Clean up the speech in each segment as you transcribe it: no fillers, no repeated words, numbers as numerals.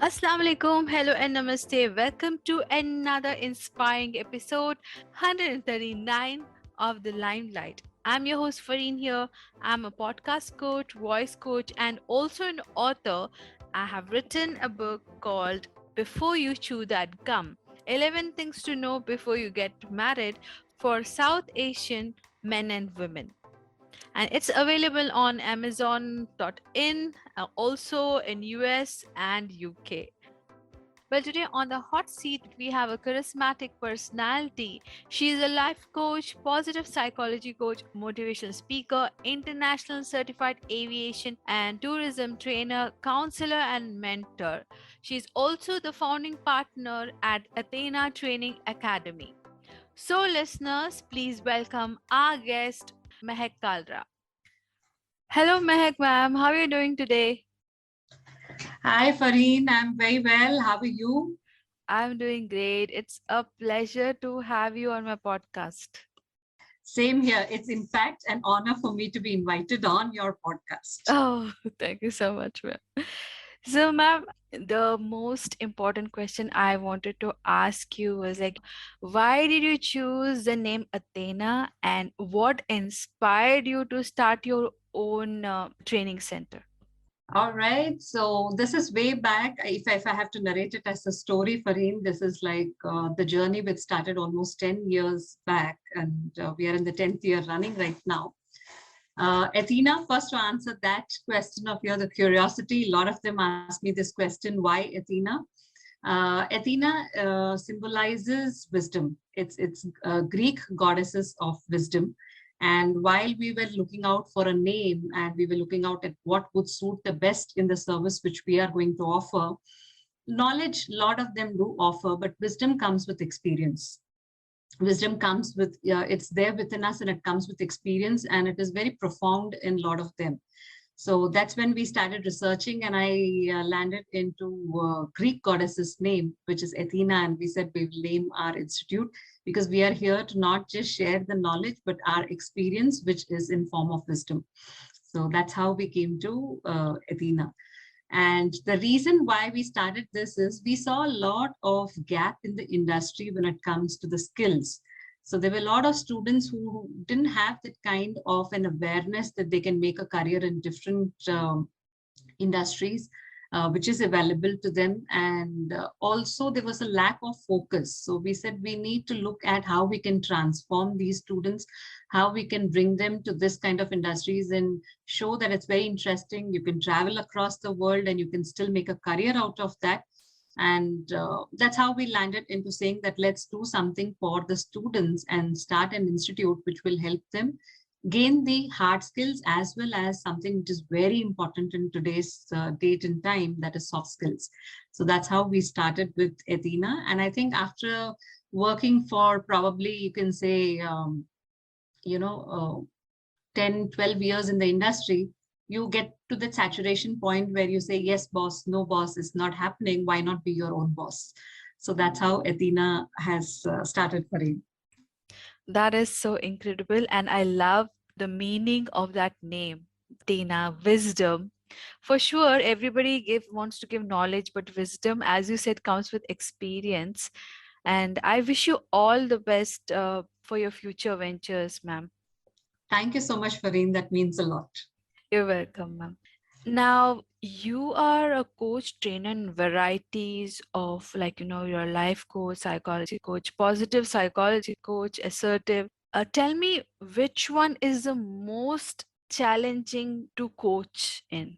Assalamu alaikum, hello and namaste. Welcome to another inspiring episode 139 of the Limelight. I'm your host Fareen here. I'm a podcast coach, voice coach, and also an author. I have written a book called Before You Chew That Gum 11 Things to Know Before You Get Married for South Asian Men and Women. And it's available on amazon.in, also in US and UK. Well, today on the hot seat, we have a charismatic personality. She is a life coach, positive psychology coach, motivational speaker, international certified aviation and tourism trainer, counselor, and mentor. She is also the founding partner at Athena Training Academy. So, listeners, please welcome our guest, Mehak Kalra. Hello, Mehak ma'am. How are you doing today? Hi, Fareen. I'm very well. How are you? I'm doing great. It's a pleasure to have you on my podcast. Same here. It's in fact an honor for me to be invited on your podcast. Oh, thank you so much, ma'am. So, ma'am, the most important question I wanted to ask you was like, why did you choose the name Athena and what inspired you to start your own training center? All right. So this is way back. If I have to narrate it as a story, Fareen, this is like the journey which started almost 10 years back, and we are in the 10th year running right now. Athena, first to answer that question of your the curiosity, a lot of them ask me this question, why Athena? Athena symbolizes wisdom. It's Greek goddesses of wisdom. And while we were looking out for a name and we were looking out at what would suit the best in the service which we are going to offer, knowledge, a lot of them do offer, but wisdom comes with experience. Wisdom comes with, it's there within us and it comes with experience, and it is very profound in a lot of them. So that's when we started researching, and I landed into Greek goddess's name, which is Athena. And we said we will name our institute because we are here to not just share the knowledge, but our experience, which is in form of wisdom. So that's how we came to Athena. And the reason why we started this is we saw a lot of gap in the industry when it comes to the skills. So there were a lot of students who didn't have that kind of an awareness that they can make a career in different industries, which is available to them. And also there was a lack of focus. So we said we need to look at how we can transform these students, how we can bring them to this kind of industries and show that it's very interesting. You can travel across the world and you can still make a career out of that. And that's how we landed into saying that let's do something for the students and start an institute which will help them gain the hard skills as well as something which is very important in today's date and time, that is soft skills. So that's how we started with Athena. And I think after working for probably you can say you know uh, 10 12 years in the industry, you get to the saturation point where you say yes boss, no boss, is not happening, why not be your own boss? So that's how Athena has started for you. That is so incredible. And I love the meaning of that name, Athena, wisdom. For sure, everybody wants to give knowledge, but wisdom, as you said, comes with experience. And I wish you all the best for your future ventures, ma'am. Thank you so much, Fareen. That means a lot. You're welcome, ma'am. Now, you are a coach, trainer in varieties of, like, your life coach, psychology coach, positive psychology coach, assertive. Tell me which one is the most challenging to coach in?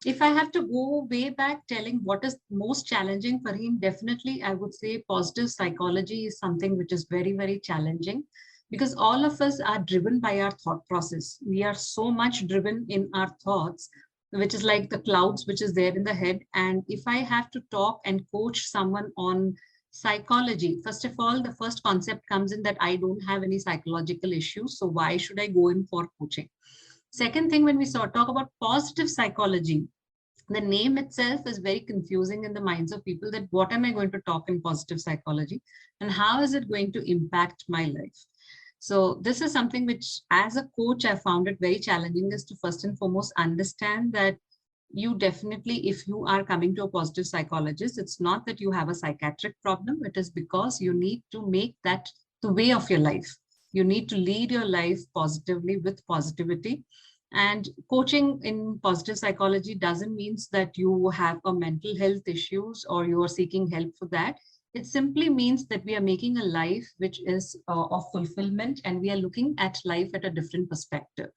If I have to go way back telling what is most challenging for him, definitely I would say positive psychology is something which is very, very challenging because all of us are driven by our thought process. We are so much driven in our thoughts, which is like the clouds which is there in the head. And if I have to talk and coach someone on psychology, first of all, the first concept comes in that I don't have any psychological issues. So why should I go in for coaching? Second thing, when we talk about positive psychology, the name itself is very confusing in the minds of people that what am I going to talk in positive psychology and how is it going to impact my life? So this is something which as a coach, I found it very challenging is to first and foremost understand that you definitely, if you are coming to a positive psychologist, it's not that you have a psychiatric problem. It is because you need to make that the way of your life. You need to lead your life positively with positivity. And coaching in positive psychology doesn't mean that you have a mental health issues or you are seeking help for that. It simply means that we are making a life which is of fulfillment, and we are looking at life at a different perspective.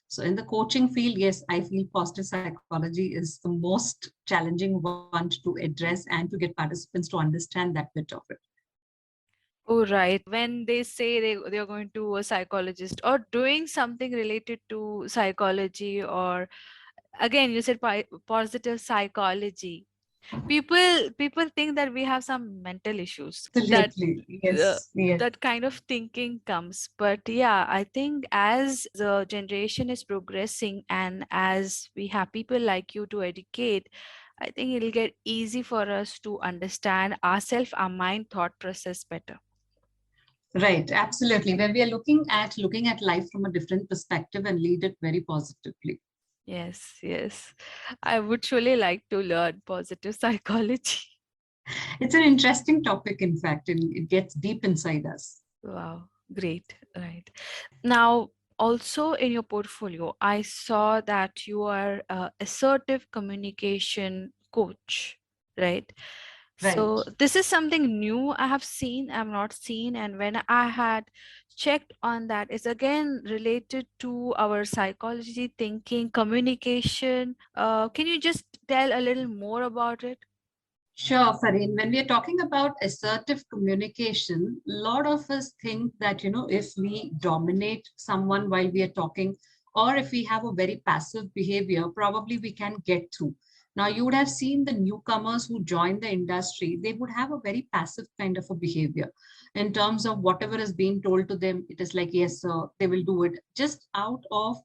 So in the coaching field, yes, I feel positive psychology is the most challenging one to address and to get participants to understand that bit of it. Oh, right. When they say they're going to a psychologist or doing something related to psychology, or again, you said positive psychology. People think that we have some mental issues. That Absolutely. uh, Yes. Yes. that kind of thinking comes. But yeah, I think as the generation is progressing and as we have people like you to educate, I think it'll get easy for us to understand ourselves, our mind, thought process better. Right. Absolutely. When we are looking at life from a different perspective and lead it very positively. Yes, yes. I would surely like to learn positive psychology. It's an interesting topic, in fact, and it gets deep inside us. Wow, great. Right. Now, also in your portfolio, I saw that you are a assertive communication coach, right? Right. So this is something new I have seen, I've not seen, and when I had checked on that, it's again related to our psychology, thinking, communication. Can you just tell a little more about it? Sure, Fareen. When we are talking about assertive communication, a lot of us think that, if we dominate someone while we are talking, or if we have a very passive behavior, probably we can get through. Now, you would have seen the newcomers who join the industry, they would have a very passive kind of a behavior in terms of whatever is being told to them. It is like, yes, sir, they will do it just out of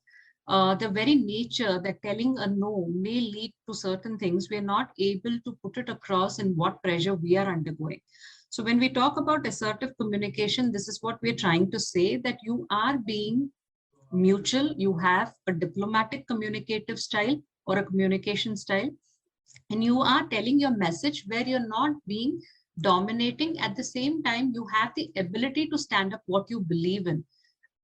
the very nature that telling a no may lead to certain things, we're not able to put it across in what pressure we are undergoing. So when we talk about assertive communication, this is what we're trying to say, that you are being mutual, you have a diplomatic communicative style or a communication style, and you are telling your message where you're not being dominating. At the same time, you have the ability to stand up what you believe in.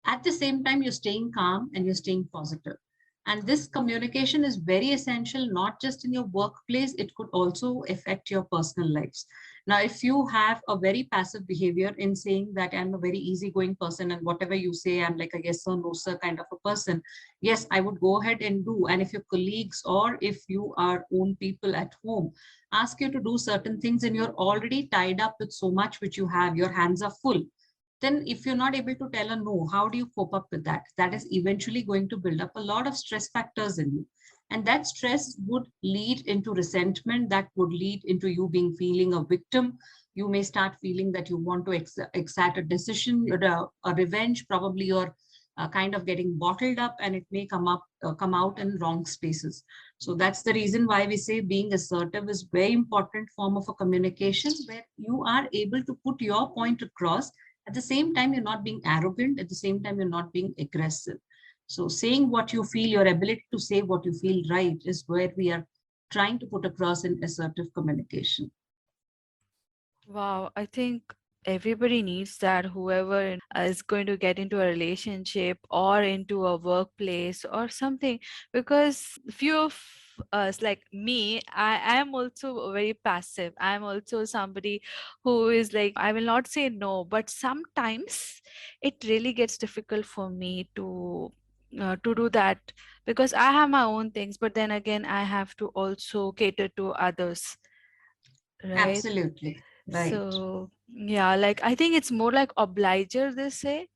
At the same time, you're staying calm and you're staying positive. And this communication is very essential, not just in your workplace, it could also affect your personal lives. Now, if you have a very passive behavior in saying that I'm a very easygoing person and whatever you say, I'm like a yes sir, no sir kind of a person, yes, I would go ahead and do. And if your colleagues or if you are own people at home ask you to do certain things and you're already tied up with so much which you have, your hands are full, then if you're not able to tell a no, how do you cope up with that? That is eventually going to build up a lot of stress factors in you. And that stress would lead into resentment, that would lead into you being feeling a victim. You may start feeling that you want to exact a decision, a revenge. Probably you're kind of getting bottled up, and it may come out in wrong spaces. So that's the reason why we say being assertive is very important form of a communication, where you are able to put your point across. At the same time, you're not being arrogant. At the same time, you're not being aggressive. So saying what you feel, your ability to say what you feel right, is where we are trying to put across in assertive communication. Wow, I think everybody needs that. Whoever is going to get into a relationship or into a workplace or something, because few of us, like me, I am also very passive. I'm also somebody who is like, I will not say no, but sometimes it really gets difficult for me to do that, because I have my own things, but then again, I have to also cater to others, right? Absolutely. Right. So yeah, like I think it's more like obliger, they say.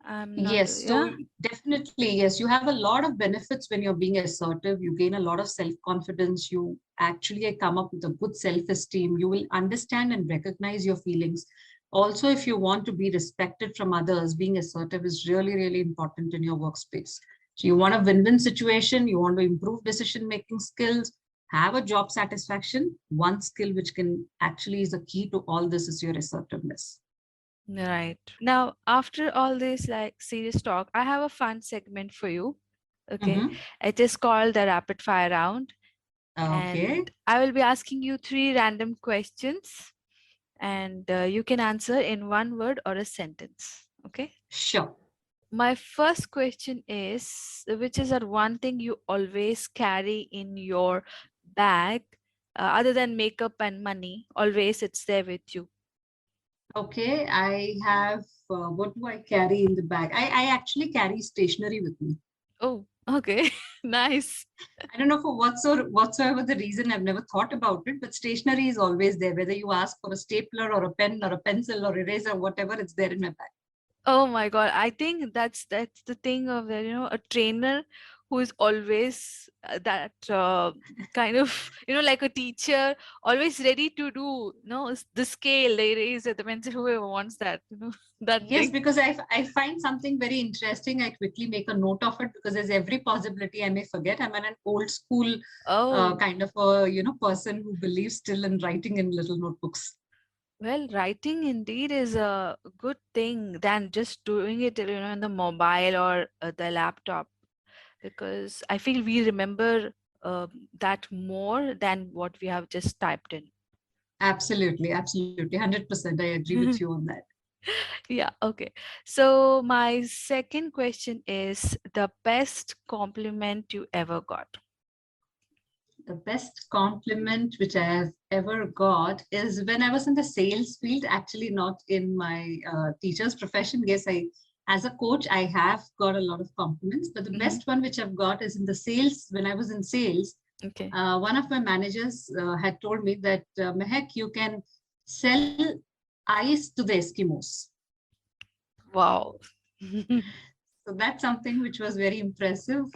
I'm not, Yes, so yeah. definitely, yes, you have a lot of benefits when you're being assertive. You gain a lot of self-confidence. You actually come up with a good self-esteem. You will understand and recognize your feelings. Also, if you want to be respected from others, being assertive is really, really important in your workspace. So you want a win-win situation, you want to improve decision-making skills, have a job satisfaction. One skill which can actually is the key to all this is your assertiveness. Right. Now, after all this like serious talk, I have a fun segment for you. Okay. Mhm. It is called the rapid fire round. Okay, And I will be asking you three random questions, and you can answer in one word or a sentence. Okay. sure. My first question is, which is that one thing you always carry in your bag, other than makeup and money? Always it's there with you. Okay, I have, what do I carry in the bag? I actually carry stationery with me. Oh, okay. Nice. I don't know for whatsoever the reason, I've never thought about it, but stationery is always there. Whether you ask for a stapler or a pen or a pencil or eraser, whatever, it's there in my bag. Oh my God. I think that's the thing of that, a trainer who is always that kind of, like a teacher, always ready to do, the scale, the eraser, the pencil, whoever wants that, that Yes, thing. because I find something very interesting. I quickly make a note of it because there's every possibility I may forget. I'm an old school Oh, kind of a person who believes still in writing in little notebooks. well, writing indeed is a good thing than just doing it, in the mobile or the laptop, because I feel we remember that more than what we have just typed in. Absolutely, absolutely, 100%. I agree with you on that. Yeah, okay. So my second question is the best compliment you ever got. The best compliment which I have ever got is when I was in the sales field, actually not in my teacher's profession. Yes, as a coach, I have got a lot of compliments, but the Hmm. best one which I've got is in the sales. When I was in sales, Okay. one of my managers had told me that, Mehak, you can sell ice to the Eskimos. Wow. So that's something which was very impressive,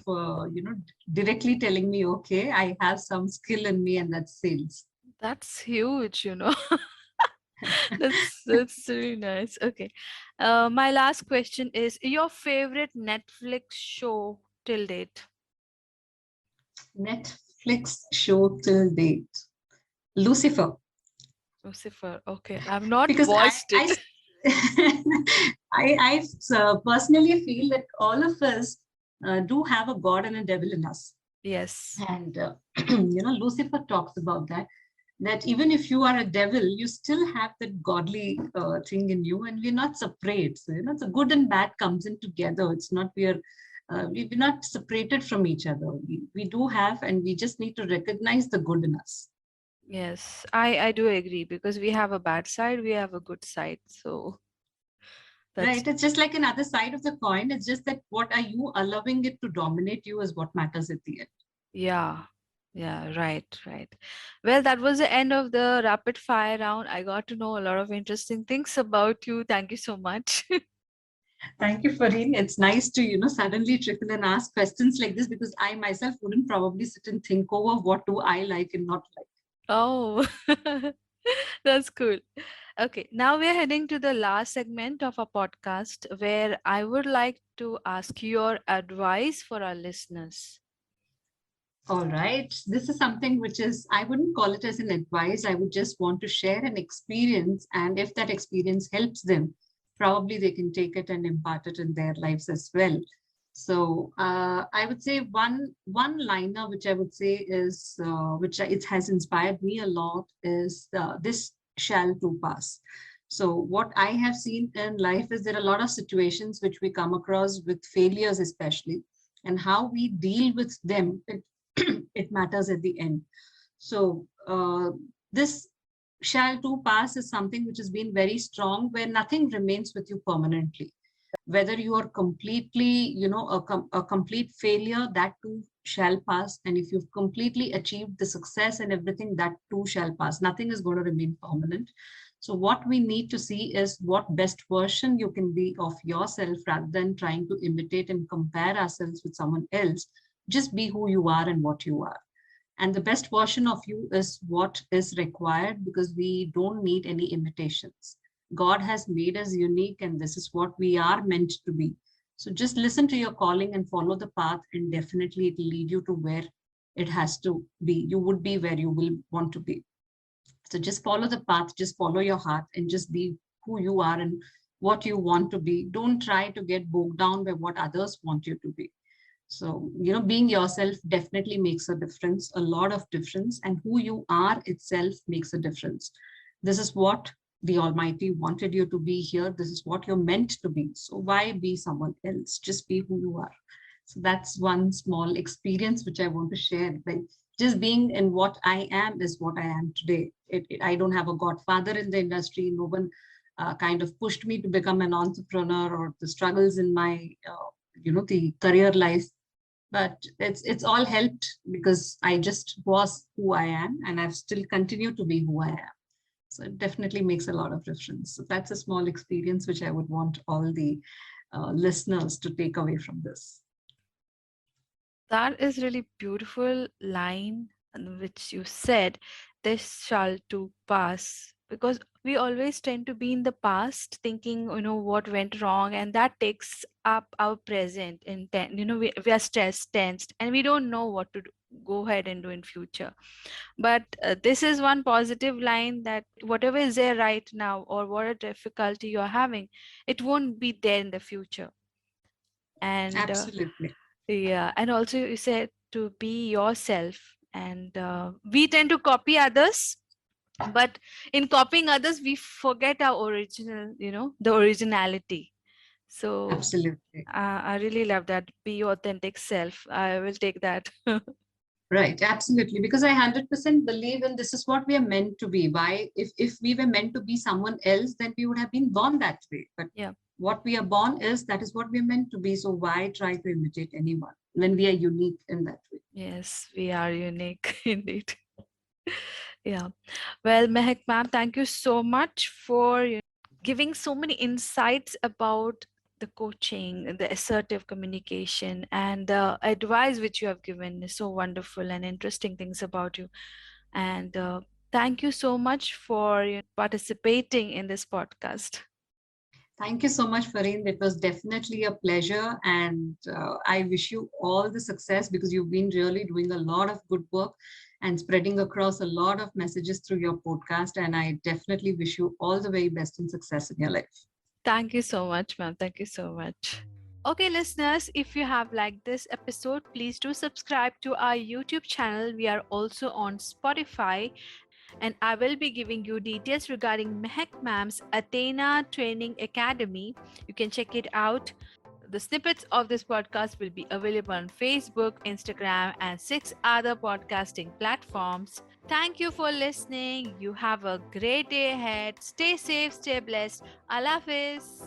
directly telling me, okay, I have some skill in me, and that's sales. That's huge. That's really nice. Okay. My last question is your favorite Netflix show till date. Netflix show till date. Lucifer, Lucifer. Okay. I've not because watched it. I personally feel that all of us do have a God and a devil in us, Yes. and Lucifer talks about that. That even if you are a devil, you still have that godly thing in you, and we're not separate. So the good and bad comes in together. It's not we're not separated from each other. We do have, and we just need to recognize the good in us. Yes. I do agree because we have a bad side, we have a good side. So that's Right. It's just like another side of the coin. It's just that what are you allowing it to dominate you is what matters at the end. yeah. Yeah, right, right. Well, that was the end of the rapid fire round. I got to know a lot of interesting things about you. Thank you so much. Thank you, Fareen. It's nice to, suddenly trickle and ask questions like this because I myself wouldn't probably sit and think over what do I like and not like. Oh, that's cool. Okay, now we're heading to the last segment of our podcast where I would like to ask your advice for our listeners. All right. This is something which is, I wouldn't call it as an advice. I would just want to share an experience. And if that experience helps them, probably they can take it and impart it in their lives as well. So I would say one liner which I would say is which it has inspired me a lot is this shall too pass. So what I have seen in life is there are a lot of situations which we come across with failures, especially, and how we deal with them. It matters at the end. So this shall too pass is something which has been very strong, where nothing remains with you permanently. Whether you are completely, a complete failure, that too shall pass. And if you've completely achieved the success and everything, that too shall pass. Nothing is going to remain permanent. So what we need to see is what best version you can be of yourself rather than trying to imitate and compare ourselves with someone else. Just be who you are and what you are. And the best version of you is what is required because we don't need any imitations. God has made us unique, and this is what we are meant to be. So just listen to your calling and follow the path, and definitely it will lead you to where it has to be. You would be where you will want to be. So just follow the path, just follow your heart, and just be who you are and what you want to be. Don't try to get bogged down by what others want you to be. So, being yourself definitely makes a difference, a lot of difference, and who you are itself makes a difference. This is what the Almighty wanted you to be here. This is what you're meant to be. So, why be someone else? Just be who you are. So, that's one small experience which I want to share. Like, just being in what I am is what I am today. I don't have a godfather in the industry. No one kind of pushed me to become an entrepreneur, or the struggles in my the career life, but it's all helped because I just was who I am, and I've still continued to be who I am. So it definitely makes a lot of difference. So that's a small experience which I would want all the listeners to take away from this. That is really beautiful line which you said, this shall too pass. Because we always tend to be in the past thinking, what went wrong, and that takes up our present intent. We are stressed, tensed, and we don't know what to do, go ahead and do in future. But this is one positive line, that whatever is there right now or what a difficulty you're having, it won't be there in the future. And Absolutely. yeah, and also you said to be yourself, and we tend to copy others, but in copying others, we forget our original, the originality. So Absolutely. I really love that. Be your authentic self. I will take that. Right, absolutely. Because I 100% believe in this is what we are meant to be. Why? If we were meant to be someone else, then we would have been born that way. But Yeah. what we are born is, that is what we are meant to be. So why try to imitate anyone when we are unique in that way? Yes, we are unique indeed. Yeah. Well, Mehak ma'am, thank you so much for giving so many insights about the coaching, the assertive communication, and the advice which you have given is so wonderful and interesting things about you. And thank you so much for participating in this podcast. Thank you so much, Fareen. It was definitely a pleasure. And I wish you all the success, because you've been really doing a lot of good work and spreading across a lot of messages through your podcast. And I definitely wish you all the very best and success in your life. Thank you so much, ma'am. Thank you so much. Okay, listeners, if you have liked this episode, please do subscribe to our YouTube channel. We are also on Spotify, and I will be giving you details regarding Mehak Ma'am's Athena Training Academy. You can check it out. The snippets of this podcast will be available on Facebook, Instagram, and 6 other podcasting platforms. Thank you for listening. You have a great day ahead. Stay safe, stay blessed. Allah Hafiz.